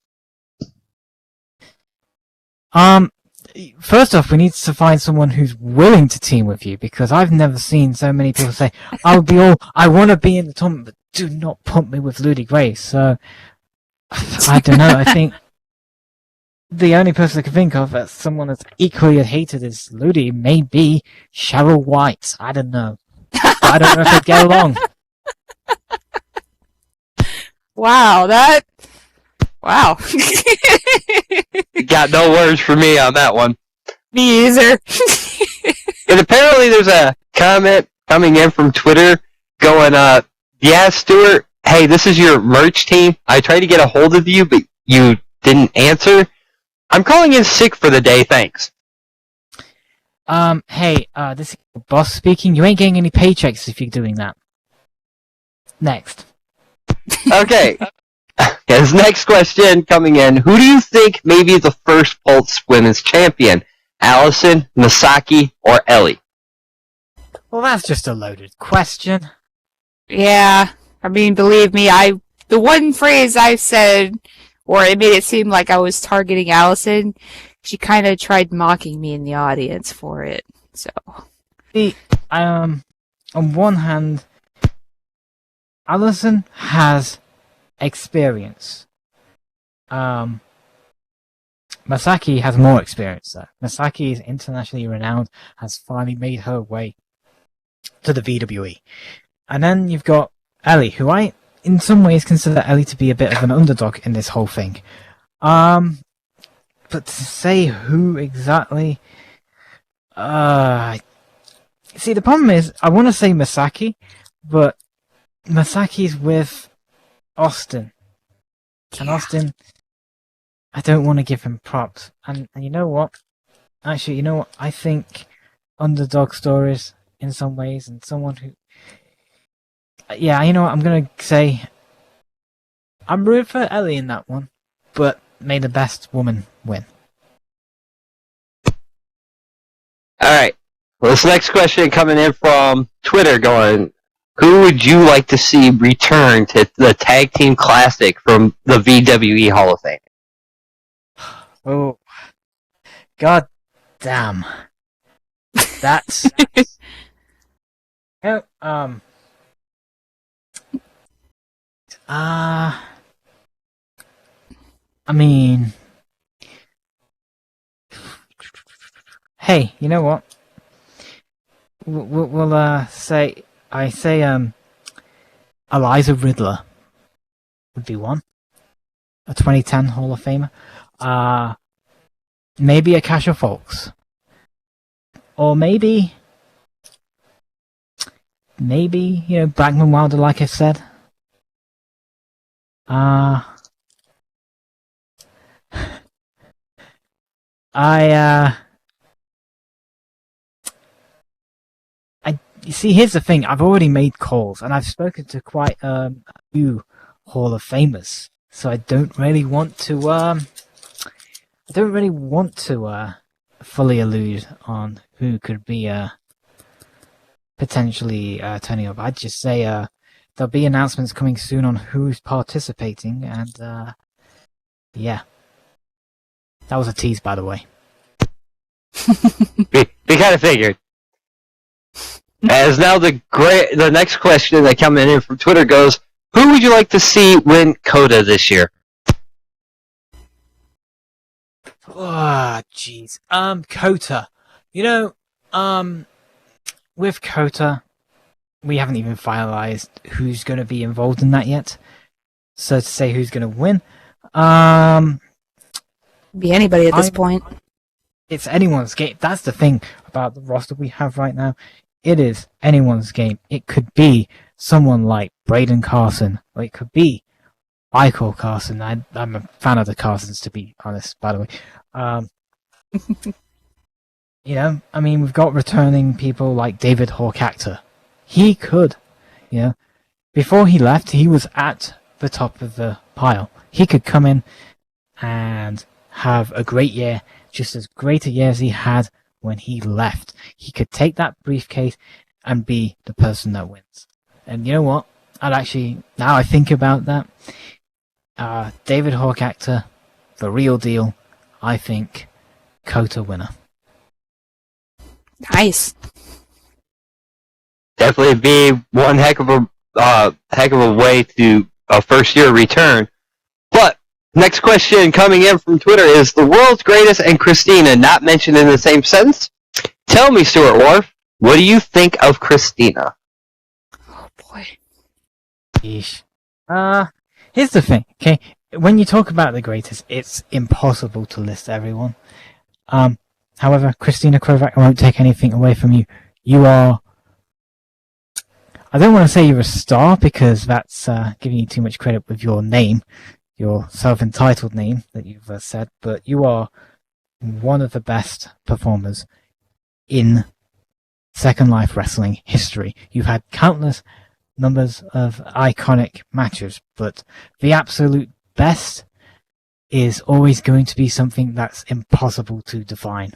First off, we need to find someone who's willing to team with you, because I've never seen so many people say, I want to be in the tournament, but do not pump me with Ludi Graves. So, I don't know, I think the only person I can think of as someone that's equally as hated as Ludi may be Cheryl White. I don't know. But I don't know if they'd get along. Wow. Got no words for me on that one. Me either. But apparently there's a comment coming in from Twitter going, yeah, Stuart, hey, this is your merch team. I tried to get a hold of you, but you didn't answer. I'm calling in sick for the day, thanks. Hey, this is your boss speaking. You ain't getting any paychecks if you're doing that. Next. Okay. His next question coming in, who do you think may be the first Pulse Women's Champion? Allison, Misaki, or Ellie? Well, that's just a loaded question. Yeah. I mean, believe me, the one phrase I said, or it made it seem like I was targeting Allison, she kind of tried mocking me in the audience for it, so. See, on one hand, Allison has experience. Masaki has more experience, though. Masaki is internationally renowned, has finally made her way to the VWE. And then you've got Ellie, who I, in some ways, consider Ellie to be a bit of an underdog in this whole thing. But to say who exactly, See, the problem is, I want to say Masaki, but Masaki's with Austin. And Austin, I don't want to give him props. And you know what? Actually, you know what? I think underdog stories in some ways, and someone who... Yeah, you know what? I'm going to say... I'm rooting for Ellie in that one, but may the best woman win. Alright. Well, this next question coming in from Twitter going, who would you like to see return to the Tag Team Classic from the VWE Hall of Fame? Oh. God damn. That's... I mean... Hey, you know what? We'll say... I say, Eliza Riddler would be one. A 2010 Hall of Famer. Maybe a Kasha Folks. Or maybe, you know, Blackman Wilder, like I said. You see, here's the thing. I've already made calls, and I've spoken to quite a few Hall of Famers, so I don't really want to. Fully allude on who could be potentially turning up. I'd just say there'll be announcements coming soon on who's participating, and yeah, that was a tease, by the way. We kind of figured. As now the next question that coming in from Twitter goes, who would you like to see win Coda this year? Oh, jeez. Kota. You know, with Kota, we haven't even finalized who's going to be involved in that yet. So to say who's going to win, be anybody at this point. It's anyone's game. That's the thing about the roster we have right now. It is anyone's game. It could be someone like Braden Carson, or it could be Michael Carson. I'm a fan of the Carsons, to be honest, by the way. You know, I mean, we've got returning people like David Hawk Actor. He could, you know, before he left, he was at the top of the pile. He could come in and have a great year, just as great a year as he had when he left. He could take that briefcase and be the person that wins. And you know what? I'd actually, now I think about that, David Hawk Actor, the real deal, I think Kota winner. Nice. Definitely be one heck of a way to a first year return. But next question coming in from Twitter is the world's greatest and Christina not mentioned in the same sentence. Tell me, Stuart Wharf, what do you think of Christina? Oh boy. Yeesh. Here's the thing, okay? When you talk about the greatest, it's impossible to list everyone. However, Christina Kovac, I won't take anything away from you. You are... I don't want to say you're a star, because that's giving you too much credit with your name, your self-entitled name that you've said, but you are one of the best performers in Second Life Wrestling history. You've had countless numbers of iconic matches, but the absolute best is always going to be something that's impossible to define.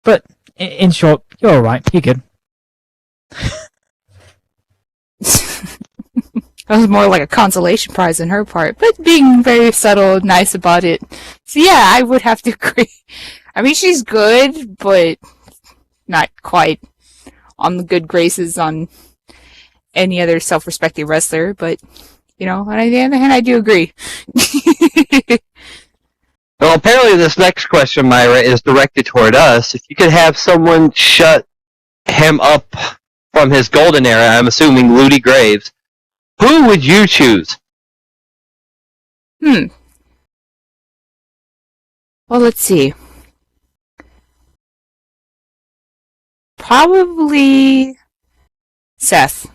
But in short, you're alright, you're good. That was more like a consolation prize on her part, but being very subtle, nice about it. So yeah, I would have to agree. I mean, she's good, but not quite on the good graces on any other self-respecting wrestler, but, you know, on the other hand, I do agree. Well, apparently this next question, Myra, is directed toward us. If you could have someone shut him up from his golden era, I'm assuming Ludi Graves, who would you choose? Well, let's see. Probably Seth.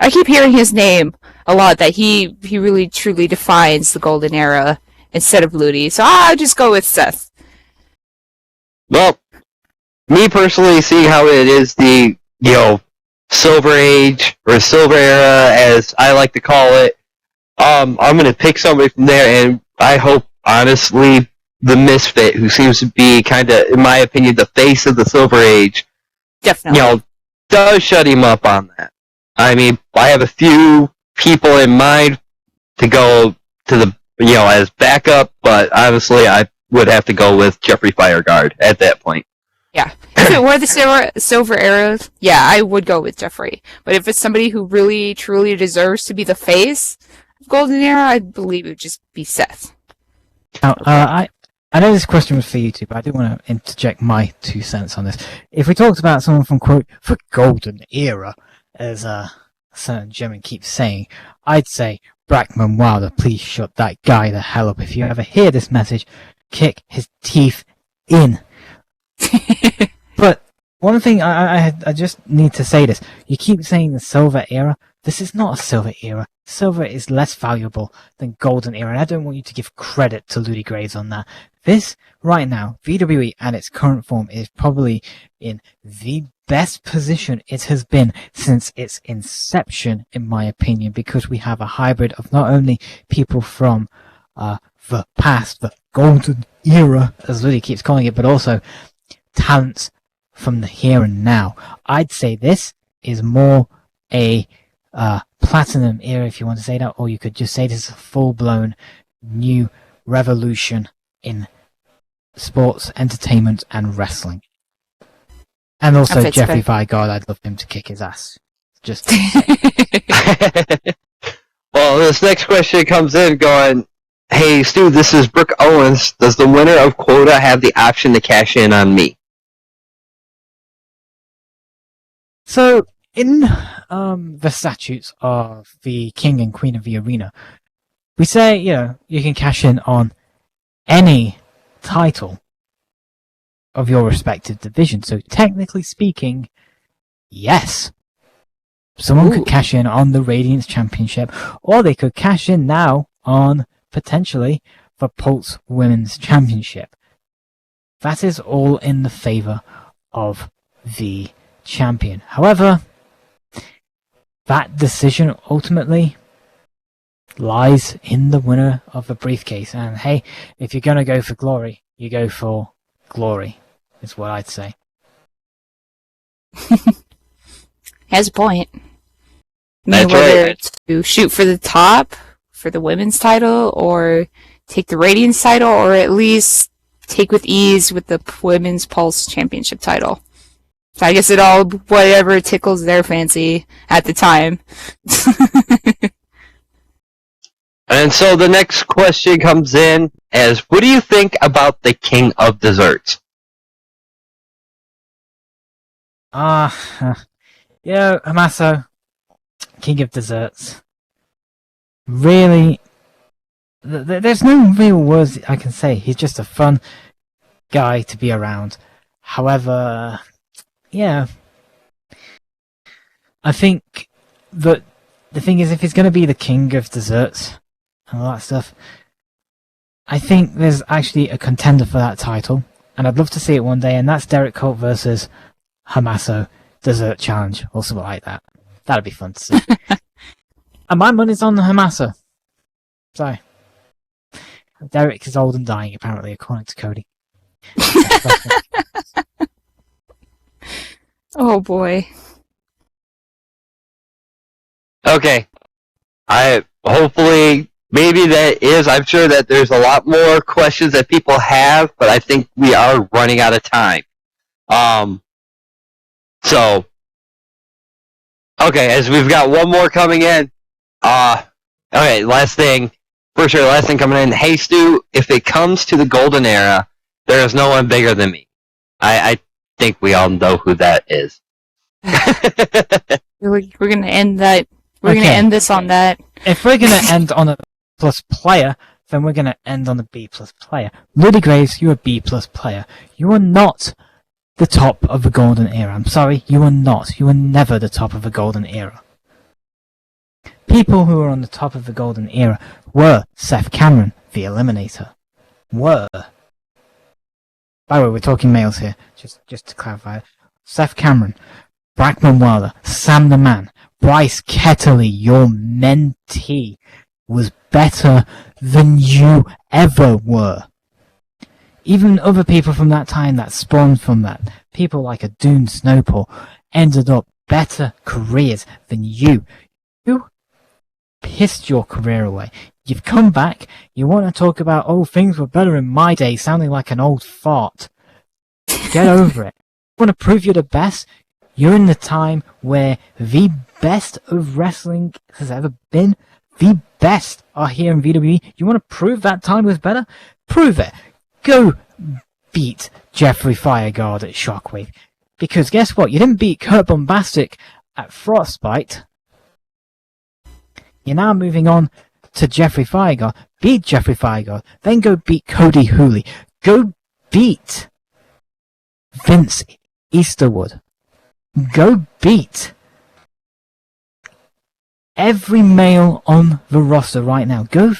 I keep hearing his name a lot, that he really truly defines the golden era instead of Ludi. So I'll just go with Seth. Well, me personally, seeing how it is the, Silver Age, or Silver Era, as I like to call it, I'm going to pick somebody from there, and I hope, honestly, the Misfit, who seems to be kind of, in my opinion, the face of the Silver Age, Definitely. does shut him up on that. I mean, I have a few people in mind to go to the, as backup, but honestly, I would have to go with Jeffrey Fireguard at that point. Yeah. If it were the silver era, yeah, I would go with Jeffrey. But if it's somebody who really, truly deserves to be the face of Golden Era, I believe it would just be Seth. Now, I know this question was for you two, but I do want to interject my 2 cents on this. If we talked about someone from, quote, the Golden Era, as a certain German keeps saying, I'd say, Brackman Wilder, please shut that guy the hell up. If you ever hear this message, kick his teeth in. But one thing I just need to say this. You keep saying the Silver Era. This is not a Silver Era. Silver is less valuable than Golden Era, and I don't want you to give credit to Ludi Graves on that. This, right now, VWE at its current form is probably in the best position it has been since its inception, in my opinion, because we have a hybrid of not only people from the past, the Golden Era, as Ludi keeps calling it, but also talents from the here and now. I'd say this is more a platinum era, if you want to say that, or you could just say this is a full-blown new revolution in sports, entertainment, and wrestling. And also Jeffrey Fireguard, I'd love him to kick his ass. Just Well, this next question comes in going, hey, Stu, this is Brooke Owens. Does the winner of Quota have the option to cash in on me? So, in the statutes of the King and Queen of the Arena, we say, you can cash in on any title of your respective division. So, technically speaking, yes. Someone could cash in on the Radiance Championship, or they could cash in now on, potentially, the Pulse Women's Championship. That is all in the favor of the champion. However, that decision ultimately lies in the winner of the briefcase. And hey, if you're going to go for glory, you go for glory, is what I'd say. Has a point. That's whether right. to shoot for the top for the women's title, or take the Radiance title, or at least take with ease with the Women's Pulse Championship title. So I guess it all, whatever tickles their fancy at the time. And so the next question comes in as, what do you think about the King of Desserts? Hamaso, King of Desserts. Really, there's no real words I can say. He's just a fun guy to be around. However, I think that the thing is, if he's going to be the King of Desserts and all that stuff, I think there's actually a contender for that title, and I'd love to see it one day, and that's Derek Colt versus Hamaso Dessert Challenge, or something like that. That'd be fun to see. And my money's on Hamaso. Sorry. Derek is old and dying, apparently, according to Cody. Oh boy. Okay. Hopefully, maybe that is, I'm sure that there's a lot more questions that people have, but I think we are running out of time. So, okay, as we've got one more coming in, okay, last thing coming in. Hey, Stu, if it comes to the Golden Era, there is no one bigger than me. I think we all know who that is. We're gonna end that. We're gonna end this on that. If we're gonna end on a plus player, then we're gonna end on a B plus player. Ludi Graves, you're a B plus player. You are not the top of the golden era. I'm sorry, you are not. You are never the top of the golden era. People who were on the top of the golden era were Seth Cameron, the Eliminator. Were. By the way, we're talking males here, just to clarify. Seth Cameron, Brackman Wilder, Sam the Man, Bryce Ketterly, your mentee, was better than you ever were. Even other people from that time that spawned from that, people like a Dune Snowball, ended up better careers than you. You pissed your career away. You've come back, you want to talk about, oh, things were better in my day, sounding like an old fart. Get over it. You want to prove you're the best? You're in the time where the best of wrestling has ever been. The best are here in VWE. You want to prove that time was better? Prove it. Go beat Jeffrey Fireguard at Shockwave. Because guess what? You didn't beat Kurt Bombastic at Frostbite. You're now moving on to Jeffrey Fireguard. Beat Jeffrey Fireguard. Then go beat Cody Hooley. Go beat Vince Easterwood. Go beat every male on the roster right now. Go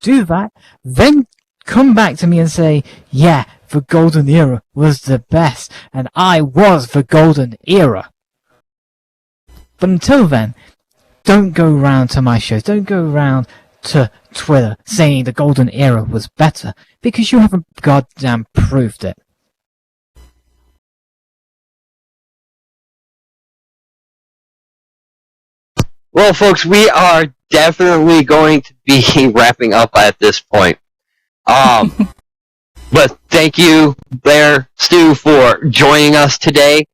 do that. Then come back to me and say, yeah, the golden era was the best. And I was the golden era. But until then, don't go round to my shows. Don't go round to Twitter saying the golden era was better. Because you haven't goddamn proved it. Well, folks, we are definitely going to be wrapping up at this point. But thank you, Blair, Stu, for joining us today.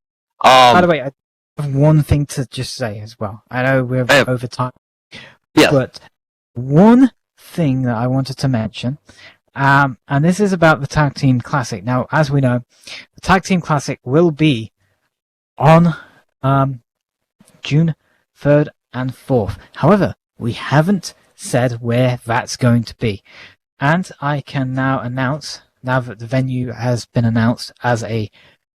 By the way, I have one thing to just say as well. I know we're over time. Yes. But one thing that I wanted to mention, and this is about the Tag Team Classic. Now, as we know, the Tag Team Classic will be on June 3rd and 4th. However, we haven't said where that's going to be. And I can now announce, now that the venue has been announced as a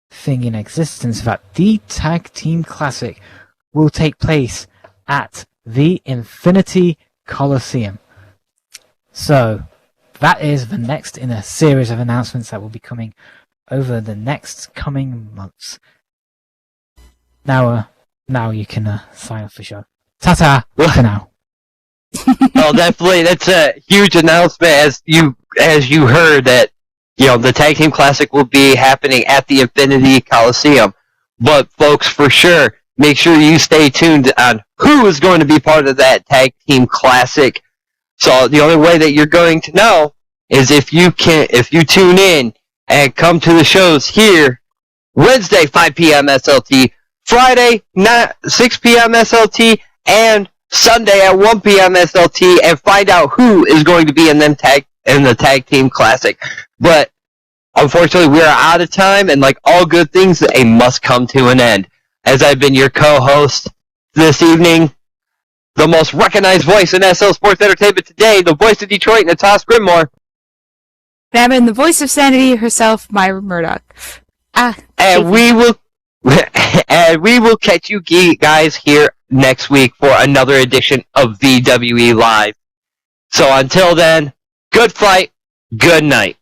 thing in existence, that the Tag Team Classic will take place at the Infinity Coliseum. So, that is the next in a series of announcements that will be coming over the next coming months. Now you can sign off the show. Ta-ta for now. Well, definitely, that's a huge announcement, as you heard that, the Tag Team Classic will be happening at the Infinity Coliseum. But folks, for sure, make sure you stay tuned on who is going to be part of that Tag Team Classic. So the only way that you're going to know is if you tune in and come to the shows here Wednesday 5 p.m. SLT, Friday 6 p.m. SLT, and Sunday at 1 p.m. SLT, and find out who is going to be in the Tag Team Classic. But unfortunately, we are out of time, and like all good things, they must come to an end. As I've been your co-host this evening, the most recognized voice in SL Sports Entertainment today, the voice of Detroit, Natasha Grimmore. And I'm the voice of sanity herself, Myra Murdoch. And we will catch you guys here next week for another edition of VWE Live. So until then, good fight, good night.